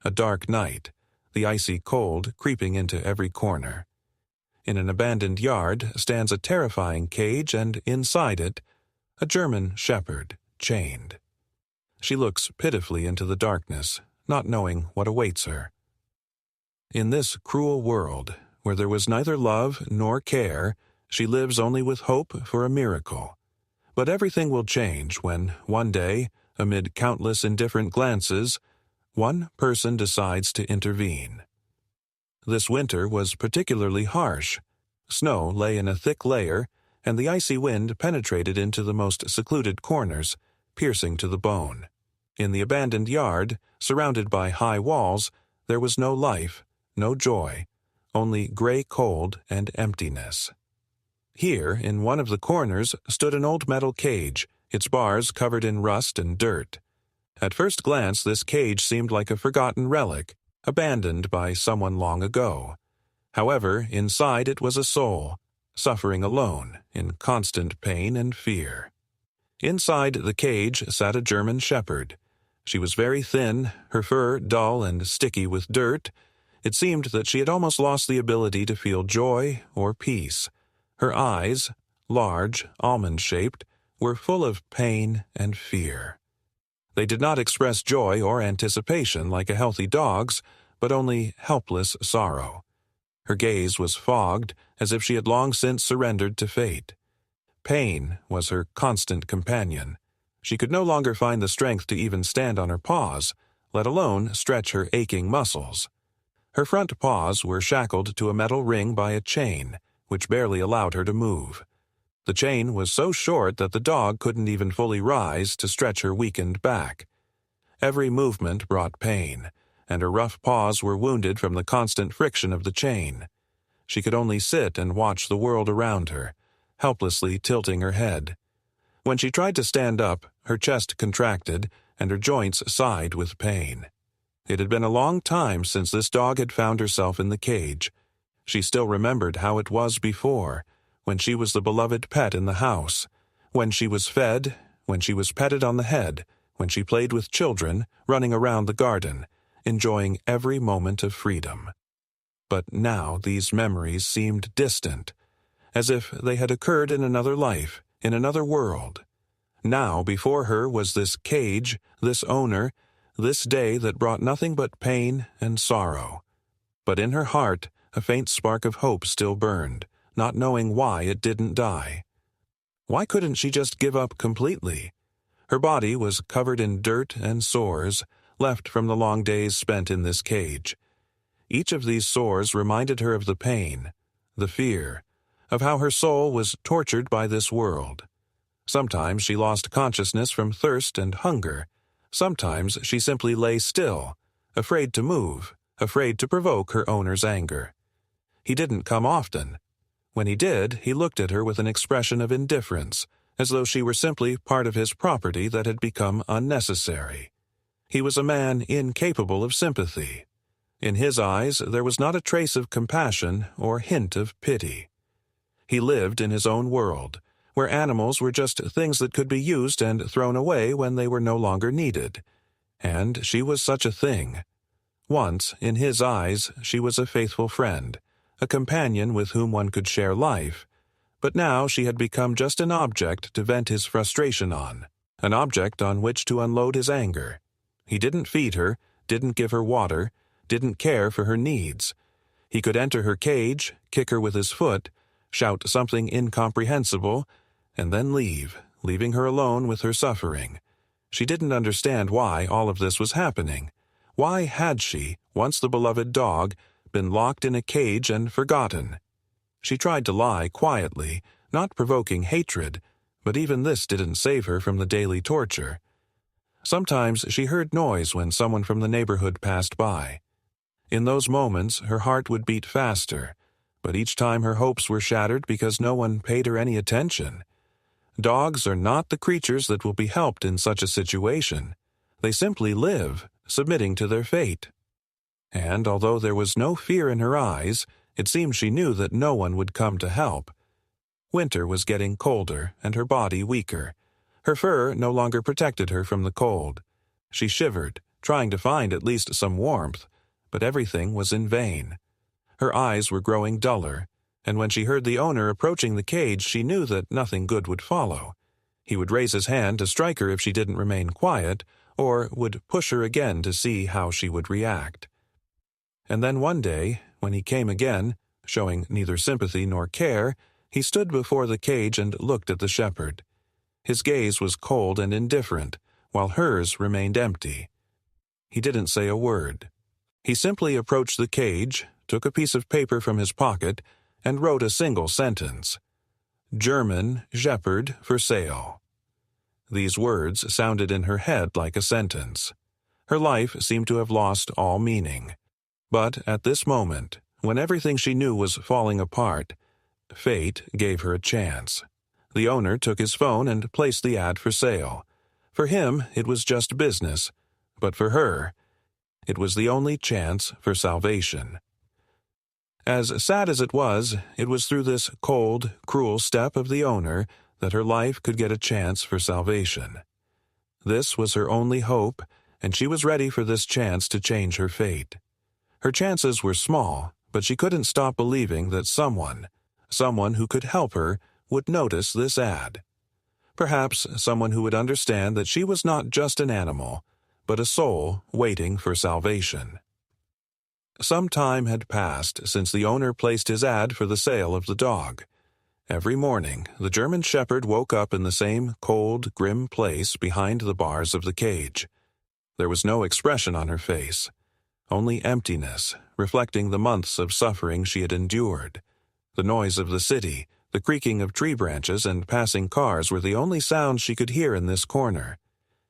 a dark night, the icy cold creeping into every corner. In an abandoned yard stands a terrifying cage, and inside it, a German shepherd, chained. She looks pitifully into the darkness, not knowing what awaits her. In this cruel world, where there was neither love nor care, she lives only with hope for a miracle. But everything will change when, one day, amid countless indifferent glances, one person decides to intervene. This winter was particularly harsh. Snow lay in a thick layer, and the icy wind penetrated into the most secluded corners, piercing to the bone. In the abandoned yard, surrounded by high walls, there was no life, no joy, only gray cold and emptiness. Here, in one of the corners, stood an old metal cage, its bars covered in rust and dirt. At first glance, this cage seemed like a forgotten relic, abandoned by someone long ago. However, inside it was a soul, suffering alone, in constant pain and fear. Inside the cage sat a German shepherd. She was very thin, her fur dull and sticky with dirt. It seemed that she had almost lost the ability to feel joy or peace. Her eyes, large, almond-shaped, were full of pain and fear. They did not express joy or anticipation like a healthy dog's, but only helpless sorrow. Her gaze was fogged, as if she had long since surrendered to fate. Pain was her constant companion. She could no longer find the strength to even stand on her paws, let alone stretch her aching muscles. Her front paws were shackled to a metal ring by a chain, which barely allowed her to move. The chain was so short that the dog couldn't even fully rise to stretch her weakened back. Every movement brought pain, and her rough paws were wounded from the constant friction of the chain. She could only sit and watch the world around her, helplessly tilting her head. When she tried to stand up, her chest contracted, and her joints sighed with pain. It had been a long time since this dog had found herself in the cage. She still remembered how it was before, when she was the beloved pet in the house, when she was fed, when she was petted on the head, when she played with children, running around the garden, enjoying every moment of freedom. But now these memories seemed distant, as if they had occurred in another life, in another world. Now before her was this cage, this owner, this day that brought nothing but pain and sorrow. But in her heart, a faint spark of hope still burned, not knowing why it didn't die. Why couldn't she just give up completely? Her body was covered in dirt and sores, left from the long days spent in this cage. Each of these sores reminded her of the pain, the fear, of how her soul was tortured by this world. Sometimes she lost consciousness from thirst and hunger. Sometimes she simply lay still, afraid to move, afraid to provoke her owner's anger. He didn't come often. When he did, he looked at her with an expression of indifference, as though she were simply part of his property that had become unnecessary. He was a man incapable of sympathy. In his eyes, there was not a trace of compassion or hint of pity. He lived in his own world, where animals were just things that could be used and thrown away when they were no longer needed. And she was such a thing. Once, in his eyes, she was a faithful friend, a companion with whom one could share life. But now she had become just an object to vent his frustration on, an object on which to unload his anger. He didn't feed her, didn't give her water, didn't care for her needs. He could enter her cage, kick her with his foot, shout something incomprehensible, and then leave, leaving her alone with her suffering. She didn't understand why all of this was happening. Why had she, once the beloved dog, been locked in a cage and forgotten? She tried to lie quietly, not provoking hatred, but even this didn't save her from the daily torture. Sometimes she heard noise when someone from the neighborhood passed by. In those moments, her heart would beat faster, but each time her hopes were shattered because no one paid her any attention. Dogs are not the creatures that will be helped in such a situation. They simply live, submitting to their fate. And although there was no fear in her eyes, it seemed she knew that no one would come to help. Winter was getting colder and her body weaker. Her fur no longer protected her from the cold. She shivered, trying to find at least some warmth, but everything was in vain. Her eyes were growing duller, and when she heard the owner approaching the cage, she knew that nothing good would follow. He would raise his hand to strike her if she didn't remain quiet, or would push her again to see how she would react. And then one day, when he came again, showing neither sympathy nor care, he stood before the cage and looked at the shepherd. His gaze was cold and indifferent, while hers remained empty. He didn't say a word. He simply approached the cage, took a piece of paper from his pocket, and wrote a single sentence: "German Shepherd for sale." These words sounded in her head like a sentence. Her life seemed to have lost all meaning. But at this moment, when everything she knew was falling apart, fate gave her a chance. The owner took his phone and placed the ad for sale. For him, it was just business, but for her, it was the only chance for salvation. As sad as it was through this cold, cruel step of the owner that her life could get a chance for salvation. This was her only hope, and she was ready for this chance to change her fate. Her chances were small, but she couldn't stop believing that someone who could help her, would notice this ad. Perhaps someone who would understand that she was not just an animal, but a soul waiting for salvation. Some time had passed since the owner placed his ad for the sale of the dog. Every morning, the German shepherd woke up in the same cold, grim place behind the bars of the cage. There was no expression on her face, only emptiness, reflecting the months of suffering she had endured. The noise of the city, the creaking of tree branches and passing cars were the only sounds she could hear in this corner.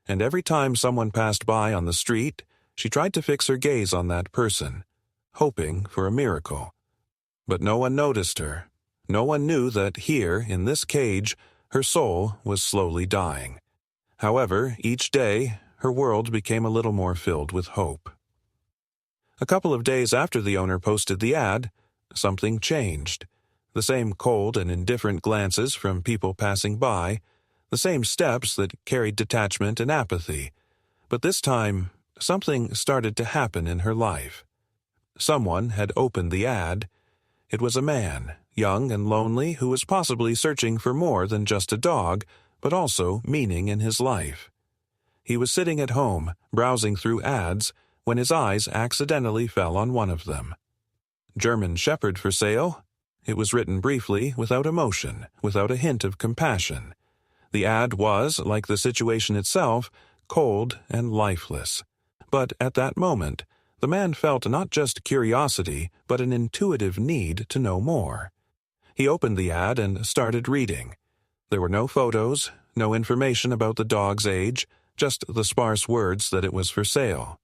And every time someone passed by on the street, she tried to fix her gaze on that person, hoping for a miracle. But no one noticed her. No one knew that here, in this cage, her soul was slowly dying. However, each day, her world became a little more filled with hope. A couple of days after the owner posted the ad, something changed. The same cold and indifferent glances from people passing by, the same steps that carried detachment and apathy. But this time, something started to happen in her life. Someone had opened the ad. It was a man, young and lonely, who was possibly searching for more than just a dog, but also meaning in his life. He was sitting at home, browsing through ads, when his eyes accidentally fell on one of them. German Shepherd for sale? It was written briefly, without emotion, without a hint of compassion. The ad was, like the situation itself, cold and lifeless. But at that moment, the man felt not just curiosity, but an intuitive need to know more. He opened the ad and started reading. There were no photos, no information about the dog's age, just the sparse words that it was for sale.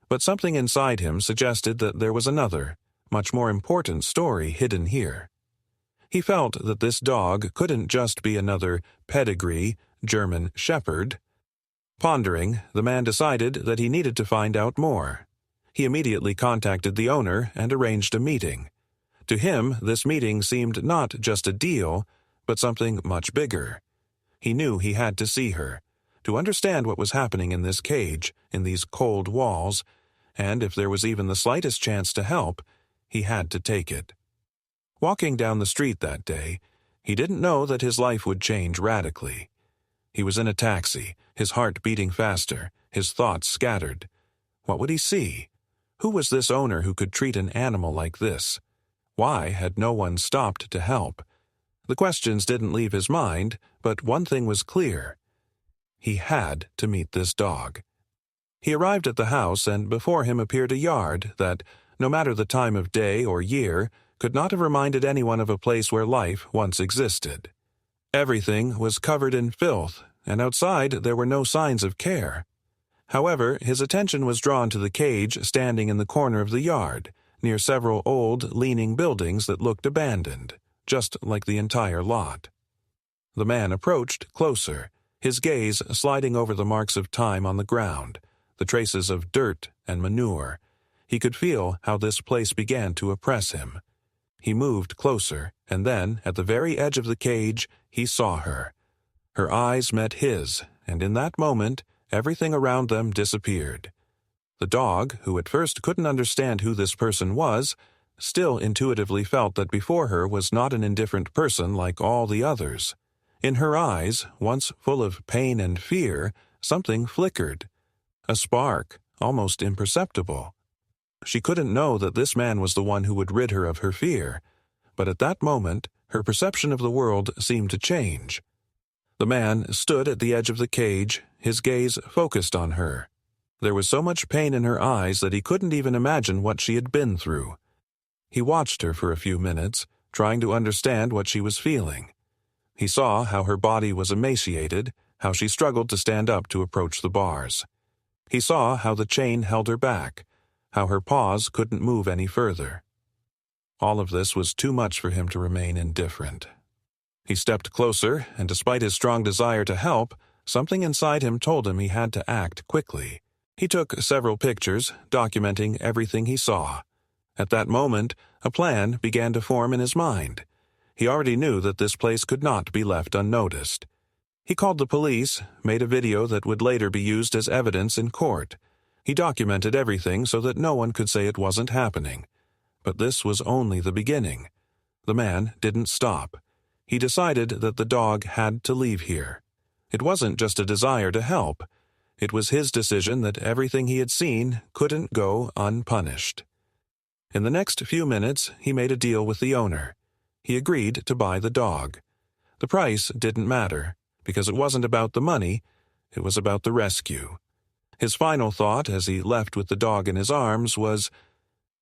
But something inside him suggested that there was another, much more important story hidden here. He felt that this dog couldn't just be another pedigree German shepherd. Pondering, the man decided that he needed to find out more. He immediately contacted the owner and arranged a meeting. To him, this meeting seemed not just a deal, but something much bigger. He knew he had to see her, to understand what was happening in this cage, in these cold walls, and if there was even the slightest chance to help, he had to take it. Walking down the street that day, he didn't know that his life would change radically. He was in a taxi, his heart beating faster, his thoughts scattered. What would he see? Who was this owner who could treat an animal like this? Why had no one stopped to help? The questions didn't leave his mind, but one thing was clear. He had to meet this dog. He arrived at the house, and before him appeared a yard that, no matter the time of day or year, could not have reminded anyone of a place where life once existed. Everything was covered in filth, and outside there were no signs of care. However, his attention was drawn to the cage standing in the corner of the yard, near several old, leaning buildings that looked abandoned, just like the entire lot. The man approached closer, his gaze sliding over the marks of time on the ground, the traces of dirt and manure. He could feel how this place began to oppress him. He moved closer, and then, at the very edge of the cage, he saw her. Her eyes met his, and in that moment, everything around them disappeared. The dog, who at first couldn't understand who this person was, still intuitively felt that before her was not an indifferent person like all the others. In her eyes, once full of pain and fear, something flickered. A spark, almost imperceptible. She couldn't know that this man was the one who would rid her of her fear, but at that moment, her perception of the world seemed to change. The man stood at the edge of the cage, his gaze focused on her. There was so much pain in her eyes that he couldn't even imagine what she had been through. He watched her for a few minutes, trying to understand what she was feeling. He saw how her body was emaciated, how she struggled to stand up to approach the bars. He saw how the chain held her back, how her paws couldn't move any further. All of this was too much for him to remain indifferent. He stepped closer, and despite his strong desire to help, something inside him told him he had to act quickly. He took several pictures, documenting everything he saw. At that moment, a plan began to form in his mind. He already knew that this place could not be left unnoticed. He called the police, made a video that would later be used as evidence in court. He documented everything so that no one could say it wasn't happening. But this was only the beginning. The man didn't stop. He decided that the dog had to leave here. It wasn't just a desire to help. It was his decision that everything he had seen couldn't go unpunished. In the next few minutes, he made a deal with the owner. He agreed to buy the dog. The price didn't matter, because it wasn't about the money, it was about the rescue. His final thought as he left with the dog in his arms was,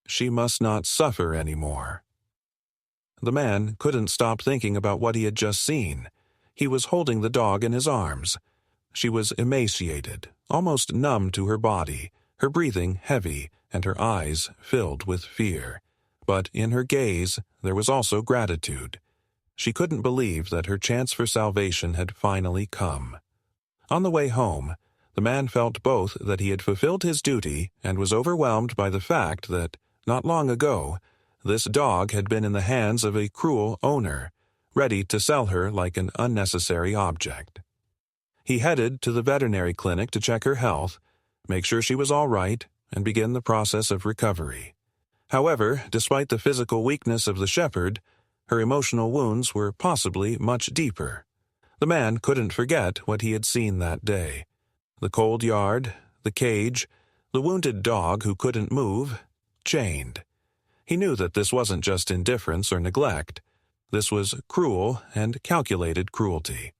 "She must not suffer anymore." The man couldn't stop thinking about what he had just seen. He was holding the dog in his arms. She was emaciated, almost numb to her body, her breathing heavy, and her eyes filled with fear. But in her gaze, there was also gratitude. She couldn't believe that her chance for salvation had finally come. On the way home, the man felt both that he had fulfilled his duty and was overwhelmed by the fact that, not long ago, this dog had been in the hands of a cruel owner, ready to sell her like an unnecessary object. He headed to the veterinary clinic to check her health, make sure she was all right, and begin the process of recovery. However, despite the physical weakness of the shepherd, her emotional wounds were possibly much deeper. The man couldn't forget what he had seen that day. The cold yard, the cage, the wounded dog who couldn't move, chained. He knew that this wasn't just indifference or neglect. This was cruel and calculated cruelty.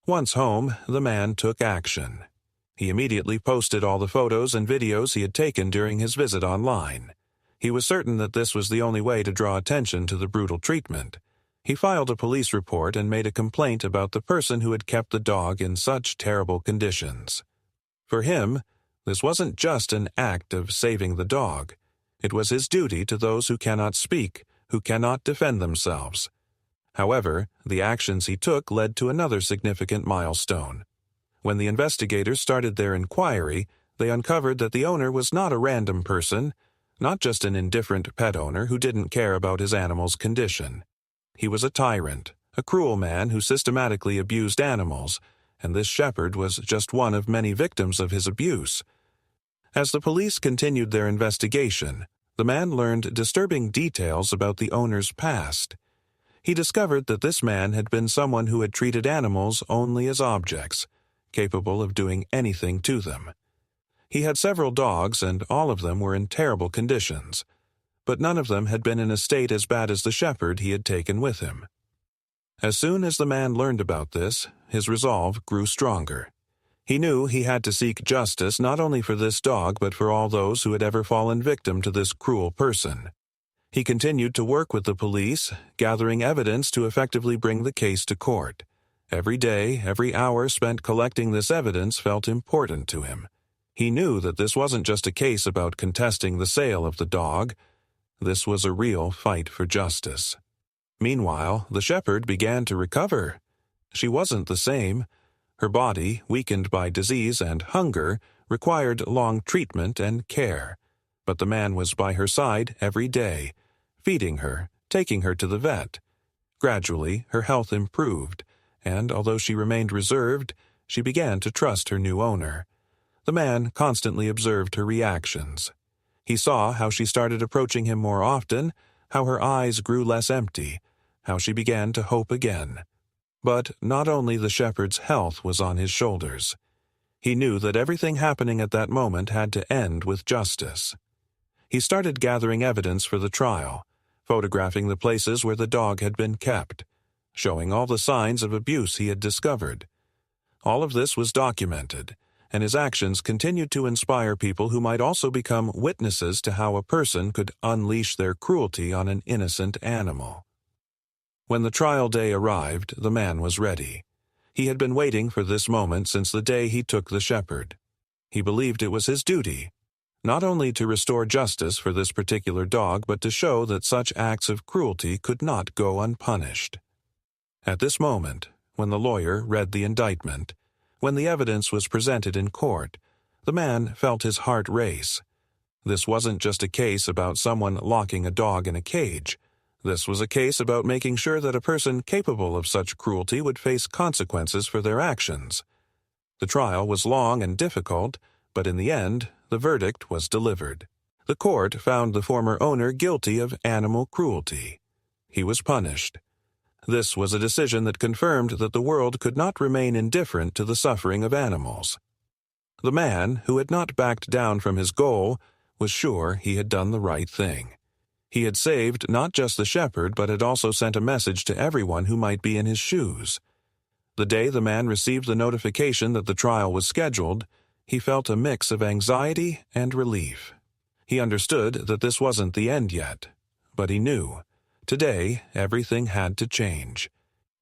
Once home, the man took action. He immediately posted all the photos and videos he had taken during his visit online. He was certain that this was the only way to draw attention to the brutal treatment. He filed a police report and made a complaint about the person who had kept the dog in such terrible conditions. For him, this wasn't just an act of saving the dog. It was his duty to those who cannot speak, who cannot defend themselves. However, the actions he took led to another significant milestone. When the investigators started their inquiry, they uncovered that the owner was not a random person, not just an indifferent pet owner who didn't care about his animal's condition. He was a tyrant, a cruel man who systematically abused animals, and this shepherd was just one of many victims of his abuse. As the police continued their investigation, the man learned disturbing details about the owner's past. He discovered that this man had been someone who had treated animals only as objects, capable of doing anything to them. He had several dogs, and all of them were in terrible conditions, but none of them had been in a state as bad as the shepherd he had taken with him. As soon as the man learned about this, his resolve grew stronger. He knew he had to seek justice not only for this dog but for all those who had ever fallen victim to this cruel person. He continued to work with the police, gathering evidence to effectively bring the case to court. Every day, every hour spent collecting this evidence felt important to him. He knew that this wasn't just a case about contesting the sale of the dog. This was a real fight for justice. Meanwhile, the shepherd began to recover. She wasn't the same. Her body, weakened by disease and hunger, required long treatment and care. But the man was by her side every day, feeding her, taking her to the vet. Gradually, her health improved, and although she remained reserved, she began to trust her new owner. The man constantly observed her reactions. He saw how she started approaching him more often, how her eyes grew less empty, how she began to hope again. But not only the shepherd's health was on his shoulders. He knew that everything happening at that moment had to end with justice. He started gathering evidence for the trial, photographing the places where the dog had been kept, showing all the signs of abuse he had discovered. All of this was documented, and his actions continued to inspire people who might also become witnesses to how a person could unleash their cruelty on an innocent animal. When the trial day arrived, the man was ready. He had been waiting for this moment since the day he took the shepherd. He believed it was his duty, not only to restore justice for this particular dog, but to show that such acts of cruelty could not go unpunished. At this moment, when the lawyer read the indictment, when the evidence was presented in court, the man felt his heart race. This wasn't just a case about someone locking a dog in a cage. This was a case about making sure that a person capable of such cruelty would face consequences for their actions. The trial was long and difficult, but in the end, the verdict was delivered. The court found the former owner guilty of animal cruelty. He was punished. This was a decision that confirmed that the world could not remain indifferent to the suffering of animals. The man, who had not backed down from his goal, was sure he had done the right thing. He had saved not just the shepherd, but had also sent a message to everyone who might be in his shoes. The day the man received the notification that the trial was scheduled, he felt a mix of anxiety and relief. He understood that this wasn't the end yet, but he knew. Today, everything had to change.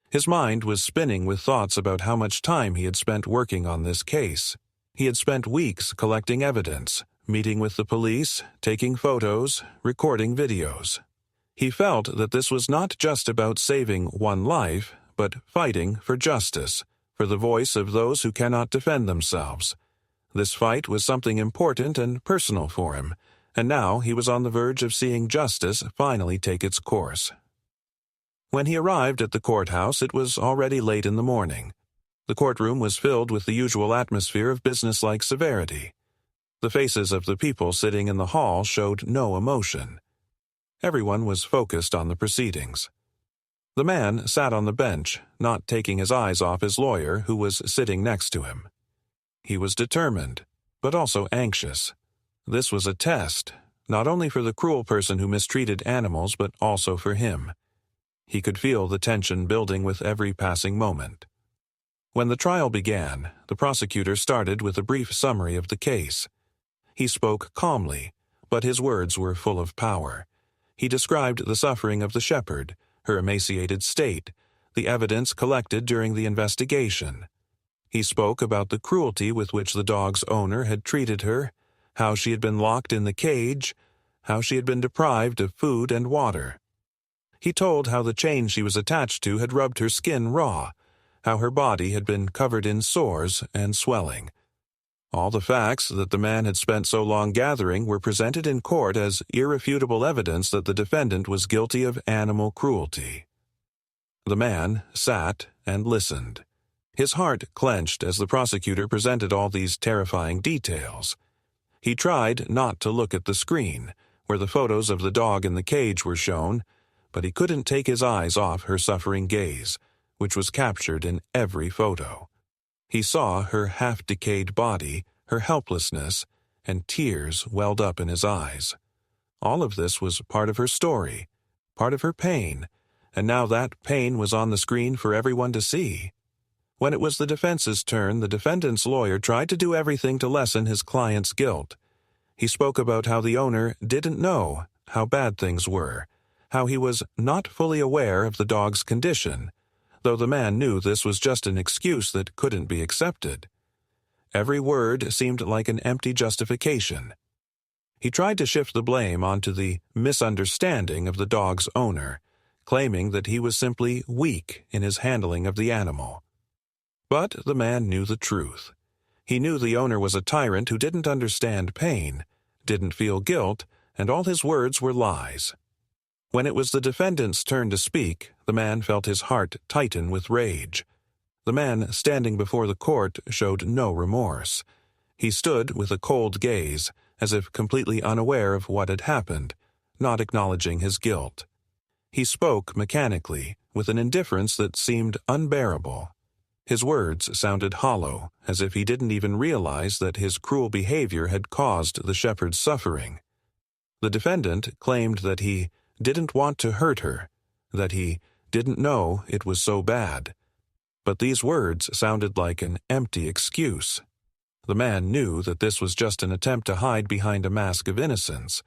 His mind was spinning with thoughts about how much time he had spent working on this case. He had spent weeks collecting evidence, meeting with the police, taking photos, recording videos. He felt that this was not just about saving one life, but fighting for justice, for the voice of those who cannot defend themselves. This fight was something important and personal for him, and now he was on the verge of seeing justice finally take its course. When he arrived at the courthouse, it was already late in the morning. The courtroom was filled with the usual atmosphere of businesslike severity. The faces of the people sitting in the hall showed no emotion. Everyone was focused on the proceedings. The man sat on the bench, not taking his eyes off his lawyer, who was sitting next to him. He was determined, but also anxious. This was a test, not only for the cruel person who mistreated animals, but also for him. He could feel the tension building with every passing moment. When the trial began, the prosecutor started with a brief summary of the case. He spoke calmly, but his words were full of power. He described the suffering of the shepherd, her emaciated state, the evidence collected during the investigation. He spoke about the cruelty with which the dog's owner had treated her, how she had been locked in the cage, how she had been deprived of food and water. He told how the chain she was attached to had rubbed her skin raw, how her body had been covered in sores and swelling. All the facts that the man had spent so long gathering were presented in court as irrefutable evidence that the defendant was guilty of animal cruelty. The man sat and listened. His heart clenched as the prosecutor presented all these terrifying details. He tried not to look at the screen, where the photos of the dog in the cage were shown, but he couldn't take his eyes off her suffering gaze, which was captured in every photo. He saw her half-decayed body, her helplessness, and tears welled up in his eyes. All of this was part of her story, part of her pain, and now that pain was on the screen for everyone to see. When it was the defense's turn, the defendant's lawyer tried to do everything to lessen his client's guilt. He spoke about how the owner didn't know how bad things were, how he was not fully aware of the dog's condition, though the man knew this was just an excuse that couldn't be accepted. Every word seemed like an empty justification. He tried to shift the blame onto the misunderstanding of the dog's owner, claiming that he was simply weak in his handling of the animal. But the man knew the truth. He knew the owner was a tyrant who didn't understand pain, didn't feel guilt, and all his words were lies. When it was the defendant's turn to speak, the man felt his heart tighten with rage. The man standing before the court showed no remorse. He stood with a cold gaze, as if completely unaware of what had happened, not acknowledging his guilt. He spoke mechanically, with an indifference that seemed unbearable. His words sounded hollow, as if he didn't even realize that his cruel behavior had caused the shepherd's suffering. The defendant claimed that he didn't want to hurt her, that he didn't know it was so bad. But these words sounded like an empty excuse. The man knew that this was just an attempt to hide behind a mask of innocence,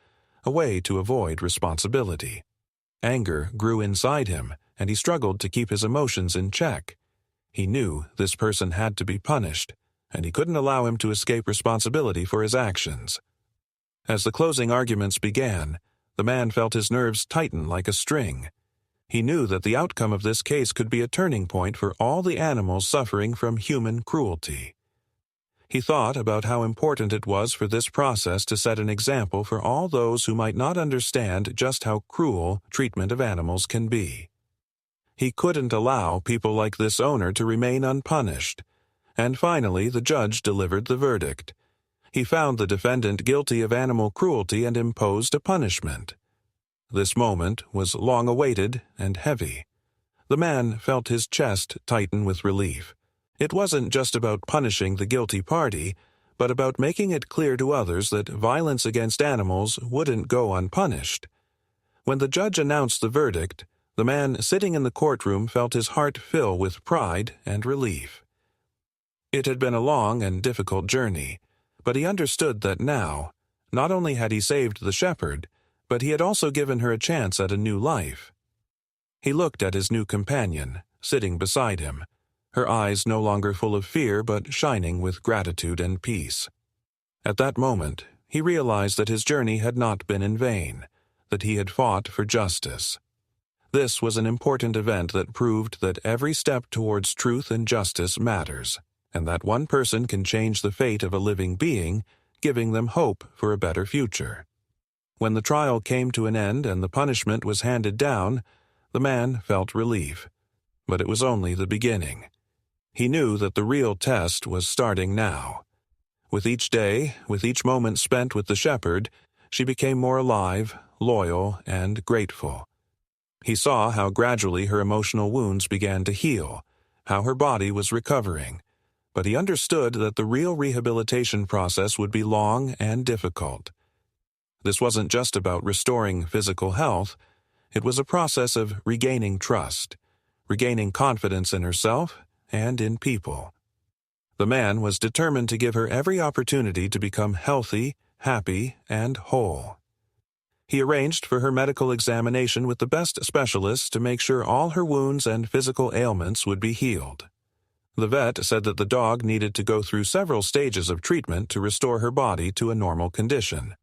a way to avoid responsibility. Anger grew inside him, and he struggled to keep his emotions in check. He knew this person had to be punished, and he couldn't allow him to escape responsibility for his actions. As the closing arguments began, the man felt his nerves tighten like a string. He knew that the outcome of this case could be a turning point for all the animals suffering from human cruelty. He thought about how important it was for this process to set an example for all those who might not understand just how cruel treatment of animals can be. He couldn't allow people like this owner to remain unpunished. And finally, the judge delivered the verdict. He found the defendant guilty of animal cruelty and imposed a punishment. This moment was long awaited and heavy. The man felt his chest tighten with relief. It wasn't just about punishing the guilty party, but about making it clear to others that violence against animals wouldn't go unpunished. When the judge announced the verdict, the man sitting in the courtroom felt his heart fill with pride and relief. It had been a long and difficult journey, but he understood that now, not only had he saved the shepherd, but he had also given her a chance at a new life. He looked at his new companion, sitting beside him, her eyes no longer full of fear but shining with gratitude and peace. At that moment, he realized that his journey had not been in vain, that he had fought for justice. This was an important event that proved that every step towards truth and justice matters, and that one person can change the fate of a living being, giving them hope for a better future. When the trial came to an end and the punishment was handed down, the man felt relief. But it was only the beginning. He knew that the real test was starting now. With each day, with each moment spent with the shepherd, she became more alive, loyal, and grateful. He saw how gradually her emotional wounds began to heal, how her body was recovering, but he understood that the real rehabilitation process would be long and difficult. This wasn't just about restoring physical health, it was a process of regaining trust, regaining confidence in herself and in people. The man was determined to give her every opportunity to become healthy, happy, and whole. He arranged for her medical examination with the best specialists to make sure all her wounds and physical ailments would be healed. The vet said that the dog needed to go through several stages of treatment to restore her body to a normal condition.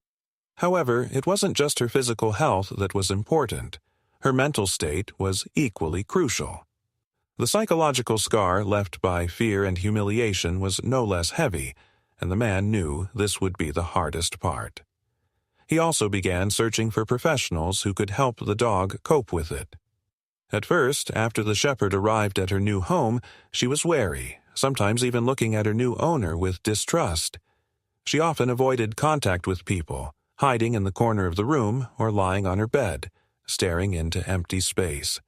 However, it wasn't just her physical health that was important. Her mental state was equally crucial. The psychological scar left by fear and humiliation was no less heavy, and the man knew this would be the hardest part. He also began searching for professionals who could help the dog cope with it. At first, after the shepherd arrived at her new home, she was wary, sometimes even looking at her new owner with distrust. She often avoided contact with people, hiding in the corner of the room or lying on her bed, staring into empty space.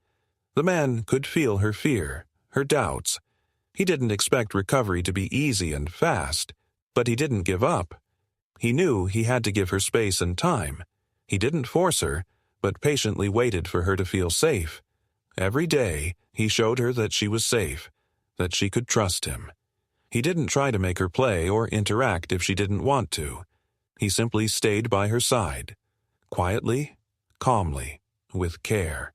The man could feel her fear, her doubts. He didn't expect recovery to be easy and fast, but he didn't give up. He knew he had to give her space and time. He didn't force her, but patiently waited for her to feel safe. Every day, he showed her that she was safe, that she could trust him. He didn't try to make her play or interact if she didn't want to. He simply stayed by her side, quietly, calmly, with care.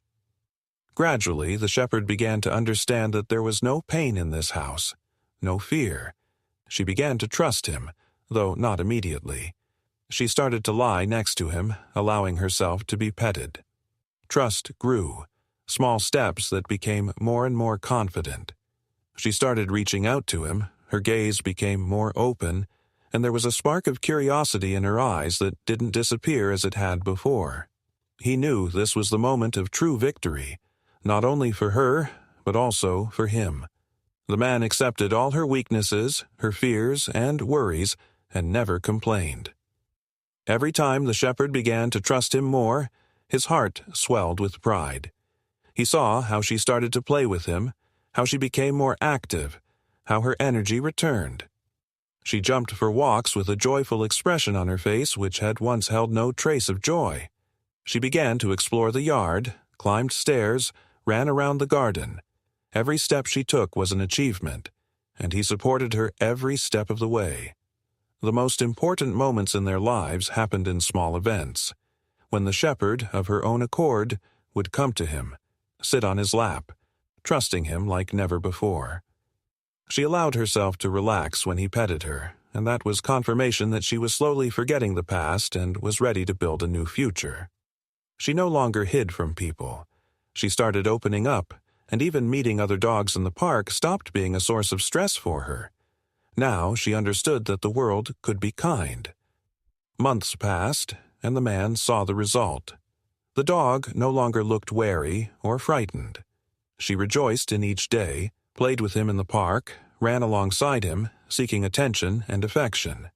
Gradually, the shepherd began to understand that there was no pain in this house, no fear. She began to trust him, though not immediately. She started to lie next to him, allowing herself to be petted. Trust grew, small steps that became more and more confident. She started reaching out to him, her gaze became more open, and there was a spark of curiosity in her eyes that didn't disappear as it had before. He knew this was the moment of true victory, not only for her, but also for him. The man accepted all her weaknesses, her fears, and worries, and never complained. Every time the shepherd began to trust him more, his heart swelled with pride. He saw how she started to play with him, how she became more active, how her energy returned. She jumped for walks with a joyful expression on her face which had once held no trace of joy. She began to explore the yard, climbed stairs, ran around the garden. Every step she took was an achievement, and he supported her every step of the way. The most important moments in their lives happened in small events, when the shepherd, of her own accord, would come to him, sit on his lap, trusting him like never before. She allowed herself to relax when he petted her, and that was confirmation that she was slowly forgetting the past and was ready to build a new future. She no longer hid from people. She started opening up, and even meeting other dogs in the park stopped being a source of stress for her. Now she understood that the world could be kind. Months passed, and the man saw the result. The dog no longer looked wary or frightened. She rejoiced in each day, played with him in the park, ran alongside him, seeking attention and affection.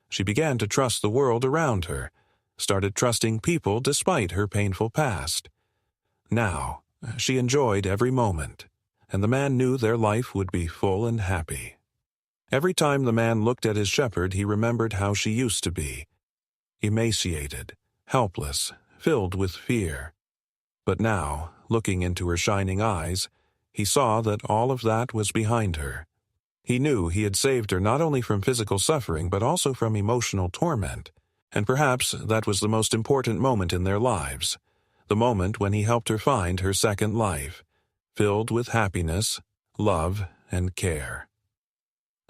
She began to trust the world around her, started trusting people despite her painful past. Now, she enjoyed every moment, and the man knew their life would be full and happy. Every time the man looked at his shepherd, he remembered how she used to be, emaciated, helpless, filled with fear. But now, looking into her shining eyes, he saw that all of that was behind her. He knew he had saved her not only from physical suffering but also from emotional torment, and perhaps that was the most important moment in their lives, the moment when he helped her find her second life, filled with happiness, love, and care.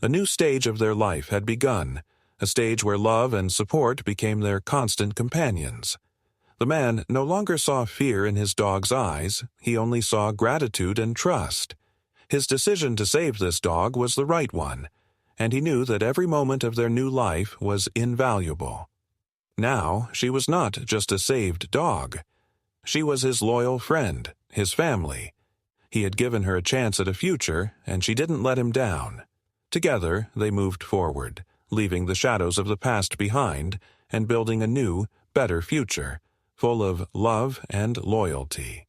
A new stage of their life had begun, a stage where love and support became their constant companions. The man no longer saw fear in his dog's eyes, he only saw gratitude and trust. His decision to save this dog was the right one, and he knew that every moment of their new life was invaluable. Now she was not just a saved dog. She was his loyal friend, his family. He had given her a chance at a future, and she didn't let him down. Together they moved forward, leaving the shadows of the past behind and building a new, better future, full of love and loyalty.